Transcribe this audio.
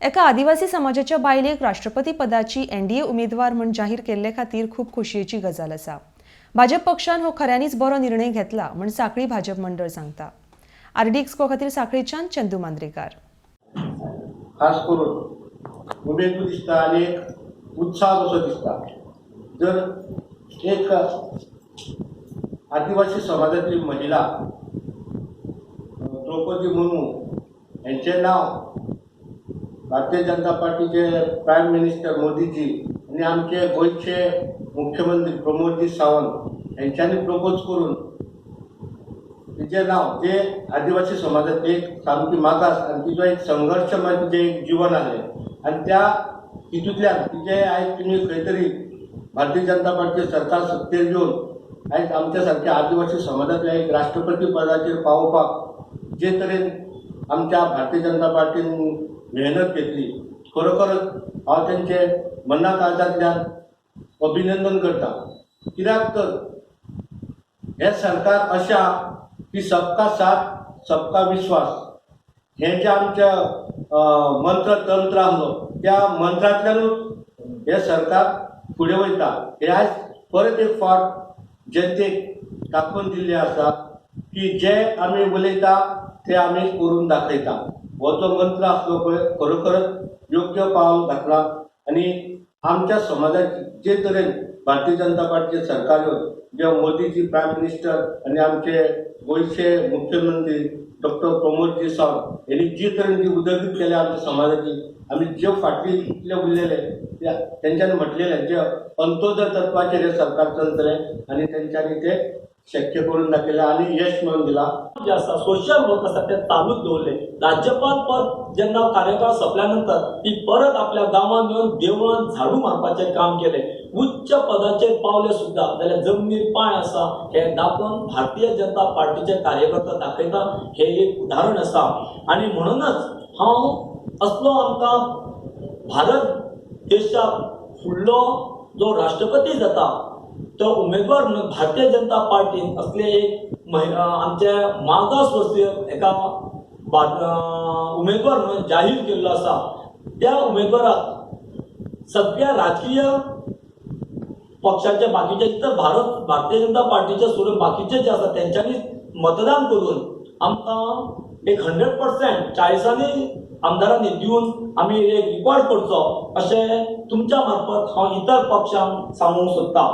एका आदिवासी समाजाच्या बायलेक राष्ट्रपती पदाची एनडीए उमेदवार म्हूण जाहीर केल्ले खातीर खूब खोशयेची गजाल आसा। भाजप पक्षान हो खऱ्यांनीच बरो निर्णय घेतला म्हूण सांखळी भाजप मंडळ सांगता। आरडी एक्सपो खातीर सांखळीच्यान चंदू मांद्रेकार। खास करून उमेद दिसता आणि एक उत्साह कसो दिसता। जर एक आदिवासी समाजातली महिला द्रौपदी मुर्मू यांचे नाव भारतीय जनता पार्टीचे प्राईम मिनिस्टर मोदीजी आणि आमचे गोयचे मुख्यमंत्री प्रमोदजी सावंत यांच्यानी प्रपोज करून तिचे नाव जे आदिवासी समाजातले एक सामकी मागास आणि तिचो एक संघर्षमय तिचे एक जीवन आहे आणि त्या तितूंतल्यान तिचे आयज तुम्ही खंय तरी भारतीय जनता पार्टीचे सरकार सत्तेर घेवन आयज आमच्या सारख्या आदिवासी समाजातल्या एक राष्ट्रपती पदाचेर पावोवपाक जे तरेन आमच्या भारतीय जनता पार्टीन मेहनत घेतली, खरोखरच हांव त्यांचे मना काळजांतल्यान अभिनंदन करता। कित्याक तर हे सरकार अशें आहा की सबका साथ सबका विश्वास हे जे आमच्या मंत्र तंत्र आसलो त्या मंत्रांतल्यानूच हे सरकार फुडें वयता। हे आयज परत एक फावट जनतेक दाखोवन दिल्लें आसा की जे आमी उलयता ते आमी करून दाखयता। हो जो मंत्र आसलो पळय खरोखरच योग्य पावल घातला आणि आमच्या समाजाची जे तरेन भारतीय जनता पार्टीचे सरकार जे मोदीजी प्राईम मिनिस्टर आणि आमचे गोयचे मुख्यमंत्री डॉक्टर प्रमोदजी सावंत यांनी जी तरेन जी उदरगत केल्या आमच्या समाजाची आमी जे फाटली इतले उरलेले त्यांच्यानी म्हटलेले जे अंत्योदय तत्वाचेर हे सरकार चलतले आणि त्यांच्यानी ते शक्य करून दाखयले आणि यश मिळवून दिला। जे आसा सोशल वर्क आसा ते चालूच दवरले। राज्यपाल पद जेन्ना कार्यकाळ सोंपल्यानंतर ती परत आपल्या गांवांत येवन देवळांत झाडू मारपाचें काम केले। उच्च पदाचेर पावले सुद्दां जाल्यार जमनीर पांय आसा हे दाखोवन भारतीय जनता पार्टीचे कार्यकर्ते दाखयता हे एक उदाहरण आसा। आणि म्हणूनच हांव असलो आमकां भारत देशाक फुडलो जो राष्ट्रपती जाता तो उमेदवार म्हणून भारतीय जनता पार्टीन असले एक आमचे मागास वर्सीय एका उमेदवार म्हणून जाहीर केल्लो आसा। त्या उमेदवाराक सगळ्या राजकीय पक्षाचे बाकीचे इतर भारतीय जनता पार्टीचे सोडून बाकीचे जे आसा त्यांच्यानी मतदान करून आमकां एक 100% 40 आमदारांनी दिवन आमी एक रिकॉर्ड करचो अशें तुमच्या मार्फत हांव इतर पक्षांक सांगूंक सोदतां।